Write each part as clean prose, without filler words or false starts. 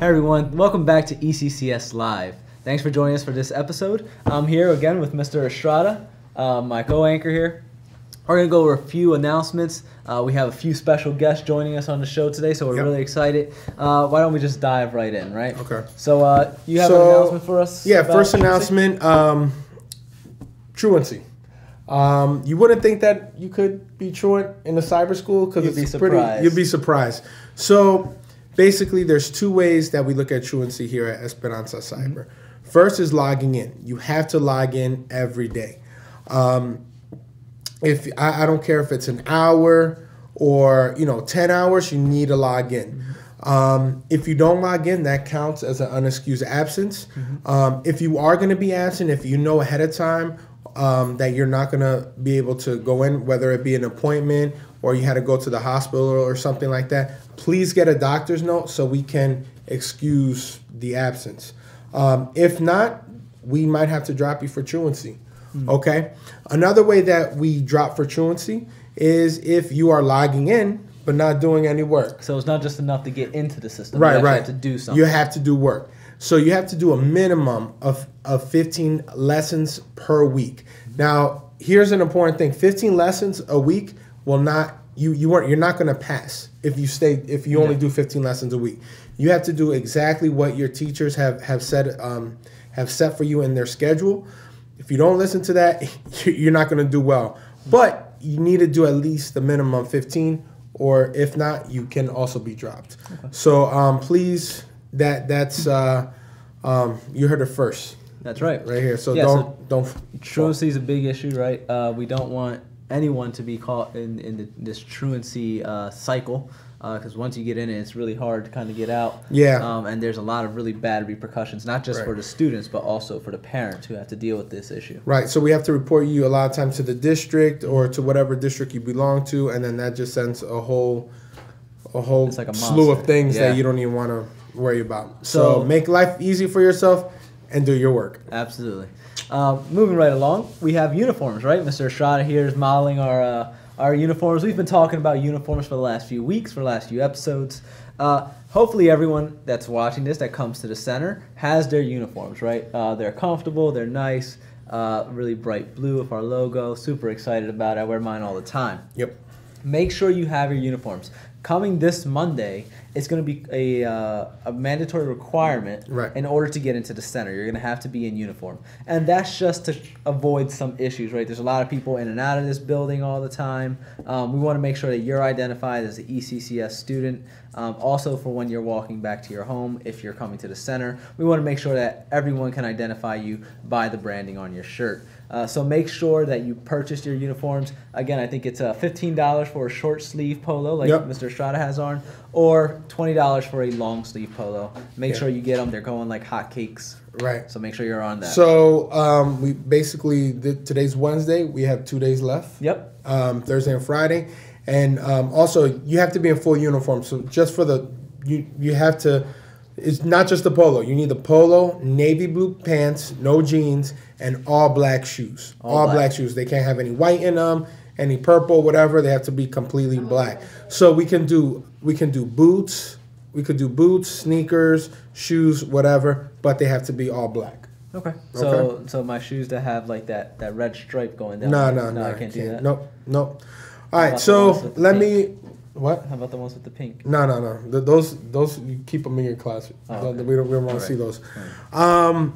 Hi everyone, welcome back to ECCS Live. Thanks for joining us for this episode. I'm here again with Mr. Estrada, my co-anchor here. We're going to go over a few announcements. We have a few special guests joining us on the show today, so we're really excited. Why don't we just dive right in, right? Okay. So you have an announcement for us? Yeah, first announcement, truancy. You wouldn't think that you could be truant in the cyber school because you'd be surprised. So basically, there's two ways that we look at truancy here at Esperanza Cyber. First is logging in. You have to log in every day. If I don't care if it's an hour or 10 hours, you need to log in. If you don't log in, that counts as an unexcused absence. If you are going to be absent, if you know ahead of time that you're not going to be able to go in, whether it be an appointment or you had to go to the hospital or something like that, please get a doctor's note so we can excuse the absence. If not, we might have to drop you for truancy. Okay? Another way that we drop for truancy is if you are logging in but not doing any work. So it's not just enough to get into the system. Right. You have to do something. You have to do work. So you have to do a minimum of 15 lessons per week. Now, here's an important thing. 15 lessons a week will not you're not going to pass if you only do 15 lessons a week. You have to do exactly what your teachers have set for you in their schedule. If you don't listen to that, you're not going to do well. But you need to do at least the minimum 15, or if not, you can also be dropped. Okay. So please, that's you heard it first. That's right. Right here. So don't. Truancy is a big issue, right? We don't want anyone to be caught in this truancy cycle, because once you get in it, it's really hard to kind of get out. Yeah. And there's a lot of really bad repercussions, not just for the students, but also for the parents who have to deal with this issue. Right. So we have to report you a lot of times to the district or to whatever district you belong to, and then that just sends a whole like slew of things that you don't even want to worry about. So make life easy for yourself and do your work. Absolutely. Moving right along, we have uniforms, right? Mr. Estrada here is modeling our uniforms. We've been talking about uniforms for the last few weeks, for the last few episodes. Hopefully everyone that's watching this that comes to the center has their uniforms, right? They're comfortable, they're nice, really bright blue with our logo. Super excited about it. I wear mine all the time. Yep. Make sure you have your uniforms. Coming this Monday, it's going to be a mandatory requirement in order to get into the center. You're going to have to be in uniform. And that's just to avoid some issues, right? There's a lot of people in and out of this building all the time. We want to make sure that you're identified as an ECCS student. Also for when you're walking back to your home, if you're coming to the center, we want to make sure that everyone can identify you by the branding on your shirt. So make sure that you purchase your uniforms. Again, I think it's $15 for a short sleeve polo like Mr. Estrada has on, or $20 for a long sleeve polo. Make sure you get them. They're going like hotcakes. Right. So make sure you're on that. So we basically, today's Wednesday. We have 2 days left. Yep. Thursday and Friday. And also, you have to be in full uniform. So just for you have to, it's not just the polo. You need the polo, navy blue pants, no jeans, and all black shoes. All black shoes. They can't have any white in them, any purple, whatever. They have to be completely black. So we can do boots. We could do boots, sneakers, shoes, whatever, but they have to be all black. Okay. So my shoes that have like that red stripe going down. No, I can't do that. Nope. All right. So let me. What? How about the ones with the pink? No. Those you keep them in your closet. Oh, okay. We don't want to see those. Right.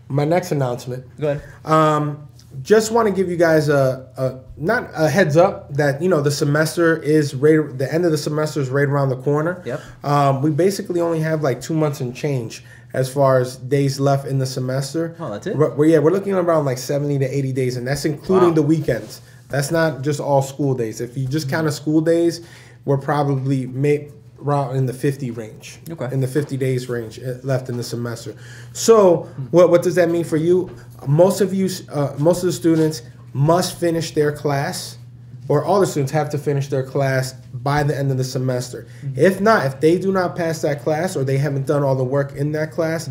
My next announcement. Go ahead. Just want to give you guys not a heads up that the semester is the end of the semester is right around the corner. Yep. We basically only have like 2 months and change as far as days left in the semester. Oh, that's it. We're looking at around like 70 to 80 days, and that's including the weekends. That's not just all school days. If you just count school days, we're probably around in the 50 range. Okay. In the 50 days range left in the semester. So what does that mean for you? Most of the students must finish their class, or all the students have to finish their class by the end of the semester. If not, if they do not pass that class or they haven't done all the work in that class,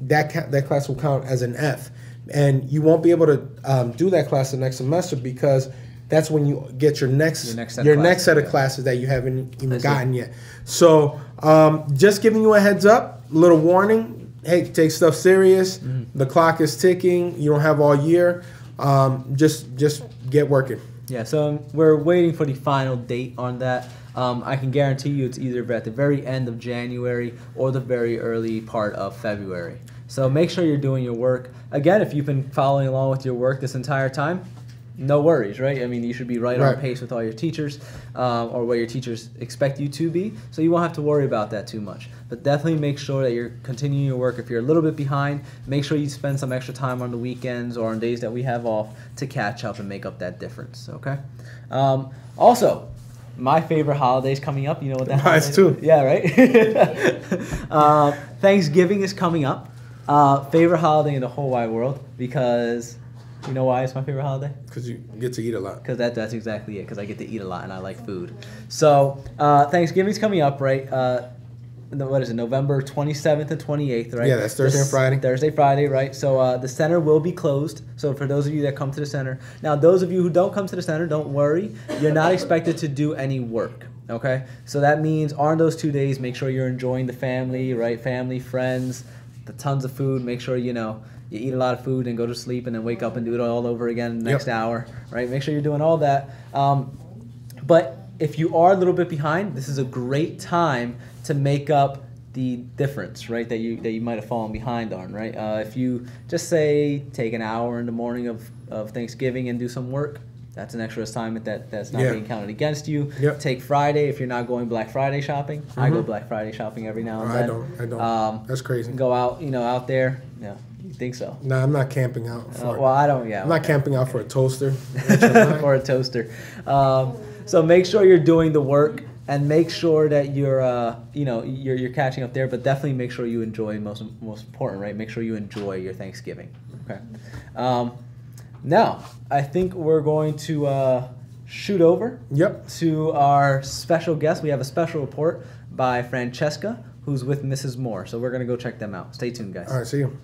that class will count as an F. And you won't be able to do that class the next semester because that's when you get your next set of classes that you haven't even gotten yet. So just giving you a heads up, little warning. Hey, take stuff serious. The clock is ticking. You don't have all year. Just get working. Yeah, so we're waiting for the final date on that. I can guarantee you it's either at the very end of January or the very early part of February. So make sure you're doing your work. Again, if you've been following along with your work this entire time, no worries, right? I mean, you should be right on pace with all your teachers or what your teachers expect you to be, so you won't have to worry about that too much. But definitely make sure that you're continuing your work. If you're a little bit behind, make sure you spend some extra time on the weekends or on days that we have off to catch up and make up that difference, okay? Also, my favorite holiday's coming up. You know what that holiday is? Too. Yeah, right? Thanksgiving is coming up. Favorite holiday in the whole wide world because... You know why it's my favorite holiday? Because you get to eat a lot. Because that's exactly it. Because I get to eat a lot and I like food. So Thanksgiving's coming up, right? What is it? November 27th and 28th, right? Yeah, that's Thursday and Friday. Thursday, Friday, right? So the center will be closed. So for those of you that come to the center, now those of you who don't come to the center, don't worry. You're not expected to do any work. Okay? So that means on those 2 days, make sure you're enjoying the family, right? Family, friends, the tons of food. Make sure you eat a lot of food and go to sleep and then wake up and do it all over again the next hour, right? Make sure you're doing all that. But if you are a little bit behind, this is a great time to make up the difference, right? That you might have fallen behind on, right? If you just say take an hour in the morning of Thanksgiving and do some work, that's an extra assignment that's not being counted against you. Take Friday if you're not going Black Friday shopping. I go Black Friday shopping every now and then. I don't. That's crazy. Go out, out there. Yeah. You think so? No, I'm not camping out for well, I don't, yeah. I'm not camping out for a toaster. For a toaster. So make sure you're doing the work and make sure that you're catching up there, but definitely make sure you enjoy, most important, right? Make sure you enjoy your Thanksgiving, okay? Now, I think we're going to shoot over to our special guest. We have a special report by Francesca, who's with Mrs. Moore. So we're going to go check them out. Stay tuned, guys. All right, see you.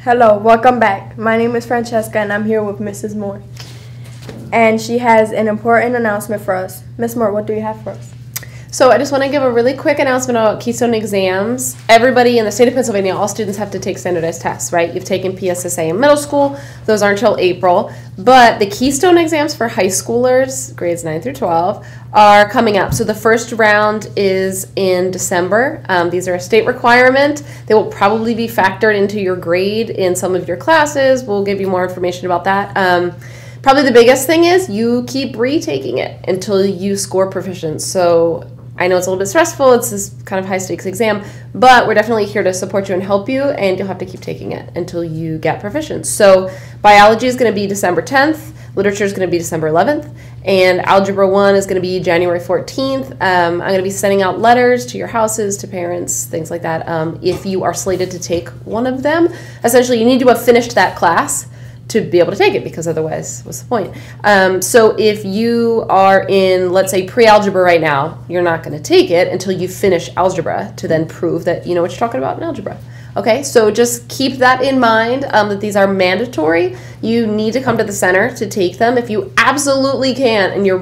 Hello, welcome back. My name is Francesca and I'm here with Mrs. Moore. And she has an important announcement for us. Ms. Moore, what do you have for us? So I just want to give a really quick announcement about Keystone exams. Everybody in the state of Pennsylvania, all students have to take standardized tests, right? You've taken PSSA in middle school. Those aren't until April. But the Keystone exams for high schoolers, grades 9 through 12, are coming up. So the first round is in December. These are a state requirement. They will probably be factored into your grade in some of your classes. We'll give you more information about that. Probably the biggest thing is you keep retaking it until you score proficient. So I know it's a little bit stressful. It's this kind of high-stakes exam, but we're definitely here to support you and help you, and you'll have to keep taking it until you get proficient. So biology is going to be December 10th, literature is going to be December 11th, and Algebra 1 is going to be January 14th. I'm going to be sending out letters to your houses, to parents, things like that, if you are slated to take one of them. Essentially, you need to have finished that class to be able to take it, because otherwise, what's the point? So if you are in, let's say, pre-algebra right now, you're not going to take it until you finish algebra to then prove that you know what you're talking about in algebra. Okay, so just keep that in mind, that these are mandatory. You need to come to the center to take them. If you absolutely can't, and you're,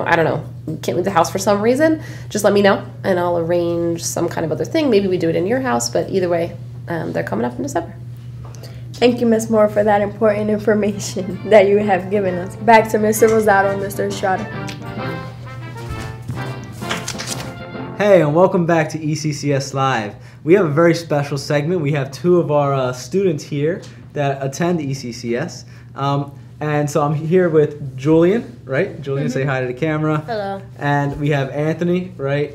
I don't know, you can't leave the house for some reason, just let me know, and I'll arrange some kind of other thing. Maybe we do it in your house, but either way, they're coming up in December. Thank you, Ms. Moore, for that important information that you have given us. Back to Mr. Rosado and Mr. Estrada. Hey, and welcome back to ECCS Live. We have a very special segment. We have two of our students here that attend ECCS. And so I'm here with Julian, right? Julian, say hi to the camera. Hello. And we have Anthony, right?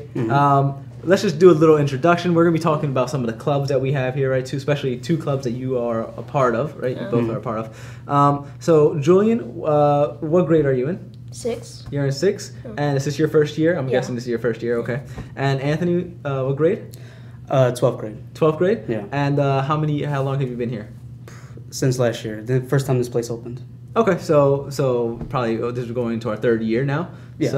Let's just do a little introduction. We're going to be talking about some of the clubs that we have here, right? Especially two clubs that you are a part of, right? You both are a part of. So, Julian, what grade are you in? 6. You're in 6? And is this your first year? I'm guessing this is your first year, okay. And Anthony, what grade? 12th grade. 12th grade? Yeah. And how long have you been here? Since last year, the first time this place opened. Okay, so probably this is going into our third year now. Yeah,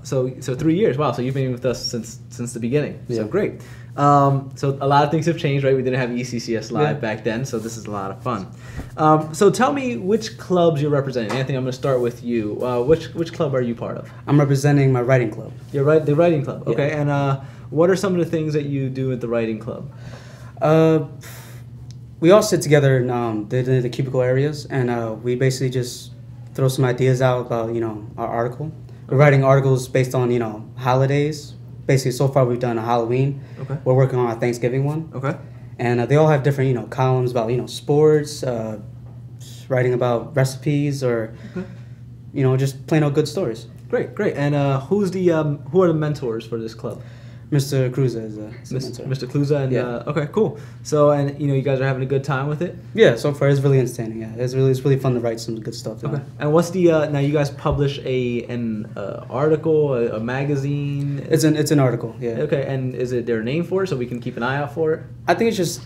So 3 years. Wow. So you've been with us since the beginning. Yeah. So great. So a lot of things have changed, right? We didn't have ECCS live back then, so this is a lot of fun. So tell me which clubs you're representing. Anthony, I'm going to start with you. Which club are you part of? I'm representing my writing club. You're right, the writing club. Okay, Yeah. and what are some of the things that you do at the writing club? We all sit together in the cubicle areas, and we basically just throw some ideas out about our article. We're writing articles based on holidays. Basically, so far we've done a Halloween. Okay. We're working on a Thanksgiving one. Okay. And they all have different columns about sports, writing about recipes, or just plain old good stories. Great. And who are the mentors for this club? Mr. Cruz is a mentor. Mr. Kluza and Yeah. okay, cool. So and you guys are having a good time with it. Yeah, so far it's really entertaining. Yeah, it's really fun to write some good stuff down. Okay. And what's the now you guys publish an article, a magazine? It's an article. Yeah. Okay, and is it their name for it so we can keep an eye out for it? I think it's just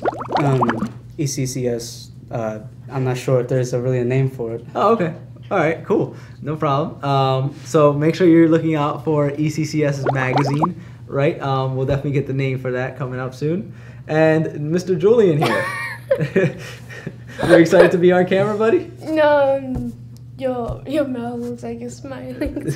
ECCS. I'm not sure if there's really a name for it. Oh, okay. All right, cool. No problem. So make sure you're looking out for ECCS's magazine, right? We'll definitely get the name for that coming up soon. And Mr. Julian here. You're excited to be on camera, buddy? No, your mouth looks like it's smiling.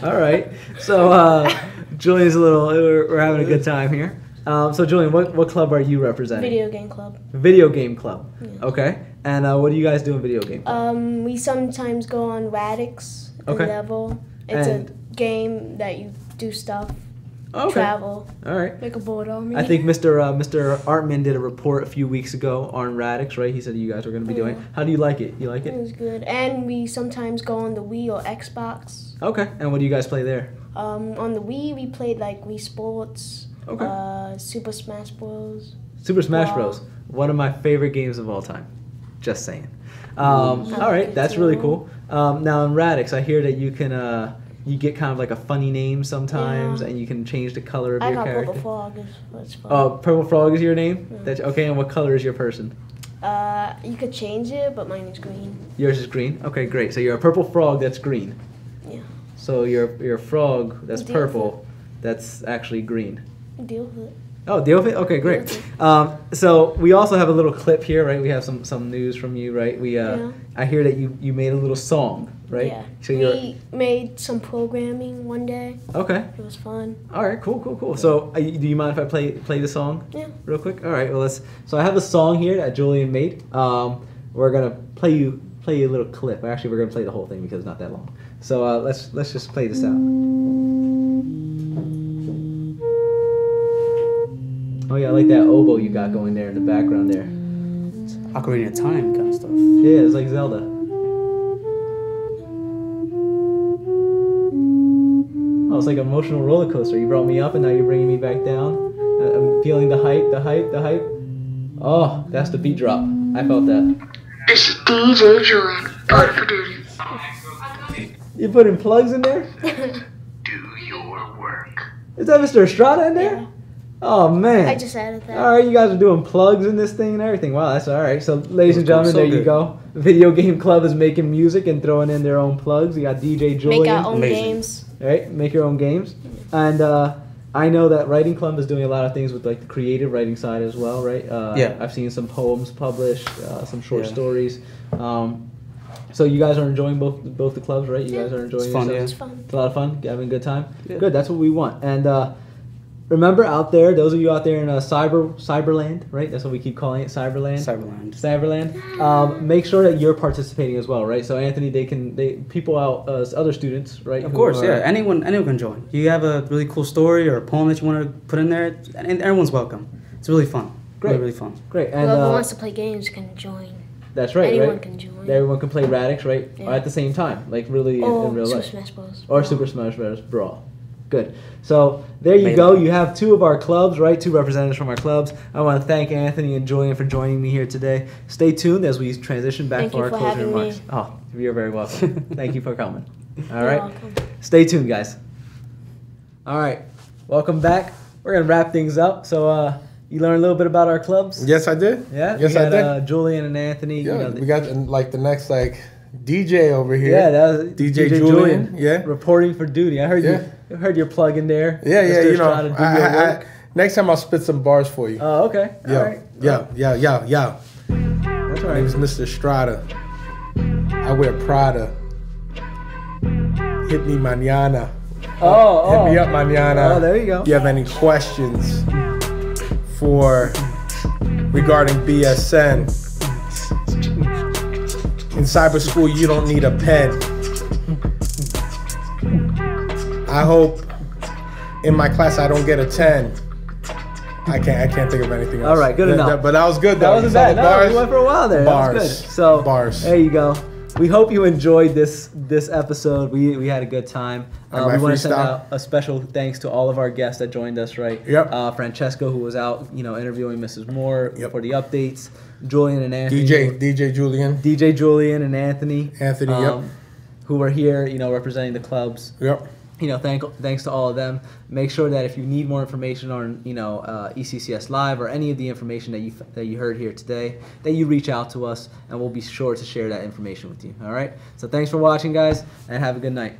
All right. So Julian's we're having a good time here. So Julian, what club are you representing? Video game club. Video game club. Yeah. Okay. And what do you guys do in video game club? We sometimes go on Radix Okay. level. It's And- a game that you do stuff, Okay. travel, All right. make a board on me. I think Mr. Artman did a report a few weeks ago on Radix, right? He said you guys were going to be doing it. How do you like it? You like it it? was good. And we sometimes go on the Wii or Xbox. Okay. And what do you guys play there? On the Wii, we played like Wii Sports, Okay. Super Smash Bros. Super Smash Wow. Bros. One of my favorite games of all time. Just saying. I All like right, it that's too. really cool. Now in Radix, I hear that you can you get kind of like a funny name sometimes, Yeah. and you can change the color of I your got character. Purple Frog. That's fun. Oh, Purple Frog is your name? Yeah. That's okay. And what color is your person? You could change it, but mine is green. Yours is green. Okay, great. So you're a purple frog that's green. Yeah. So you're a frog that's Deal with purple, that's actually green. Deal with it. Oh, deal with it. Okay, great. So we also have a little clip here, right? We have some news from you, right? We Yeah. I hear that you made a little song, right? Yeah. So you're We made some programming one day. okay. It was fun. All right, cool. So do you mind if I play the song Yeah. real quick? All right. Well, so I have a song here that Julian made. We're gonna play you a little clip. Actually, we're gonna play the whole thing because it's not that long. So let's just play this out. Oh yeah, I like that oboe you got going there in the background there. Ocarina of Time kind of stuff. Yeah, it's like Zelda. Oh, it's like an emotional roller coaster. You brought me up and now you're bringing me back down. I'm feeling the hype. Oh, that's the beat drop. I felt that. This is DJ Julian, part of producing. You putting plugs in there? Do your work. Is that Mr. Estrada in there? Yeah. Oh man. I just added that. All right, you guys are doing plugs in this thing and everything. Wow, that's all right. So, ladies and Cool, gentlemen, so there you good. go. Video Game Club is making music and throwing in their own plugs. You got DJ Julian. Make our own Amazing. games. Right, make your own games. And I know that Writing Club is doing a lot of things with like the creative writing side as well, right? Yeah. I've seen some poems published, some short Yeah. stories. So you guys are enjoying both the clubs, right? You guys are enjoying It's fun, yourselves? It's fun. It's a lot of fun, having a good time. Yeah. Good, that's what we want. And remember out there, those of you out there in Cyberland, right? That's what we keep calling it, Cyberland. Cyberland. Make sure that you're participating as well, right? So Anthony, people out, other students, right? Of who course, are- yeah. Anyone can join. You have a really cool story or a poem that you want to put in there, and everyone's welcome. It's really fun. Great. Really fun. Great. And Whoever wants to play games can join. that's right, Anyone right? can join. Everyone can play Radix, right? Yeah. At the same time, like really Or in real Super life. Smash Bros. Or Super Smash Bros. Brawl. Good. So there you Maybe. go. You have two of our clubs, right? Two representatives from our clubs. I want to thank Anthony and Julian for joining me here today. Stay tuned as we transition back Thank to you our for closing having remarks. me. Oh, you're very welcome. Thank you for coming. All You're right. welcome. Stay tuned, guys. All right. Welcome back. We're going to wrap things up. So you learned a little bit about our clubs? Yes, I did. Yeah? Yes, we I got, did. Julian and Anthony. Yeah, you know, we got like the next DJ over here. Yeah, that was DJ Julian. Yeah. Reporting for duty. I heard you heard your plug in there. Yeah, Mr. you Estrada, know. do your work. Next time I'll spit some bars for you. Oh, okay. All right. Yeah. That's all My name is right. Mr. Estrada. I wear Prada. Hit me mañana. Oh. Hit me up mañana. Oh, there you go. If you have any questions regarding BSN. In cyber school, you don't need a pen. I hope in my class I don't get a 10. I can't think of anything else. All right, good enough. But that was good, That though. wasn't bad. No, we went for a while there. Bars. That was good. So Bars. there you go. We hope you enjoyed this episode. We had a good time. We want to send out a special thanks to all of our guests that joined us. Right. Yep. Francesco, who was out, interviewing Mrs. Moore for the updates. Julian and Anthony. DJ Julian. DJ Julian and Anthony. Yep. Who were here, representing the clubs. Yep. Thanks to all of them. Make sure that if you need more information on, ECCS Live or any of the information that you heard here today, that you reach out to us, and we'll be sure to share that information with you. All right. So thanks for watching, guys, and have a good night.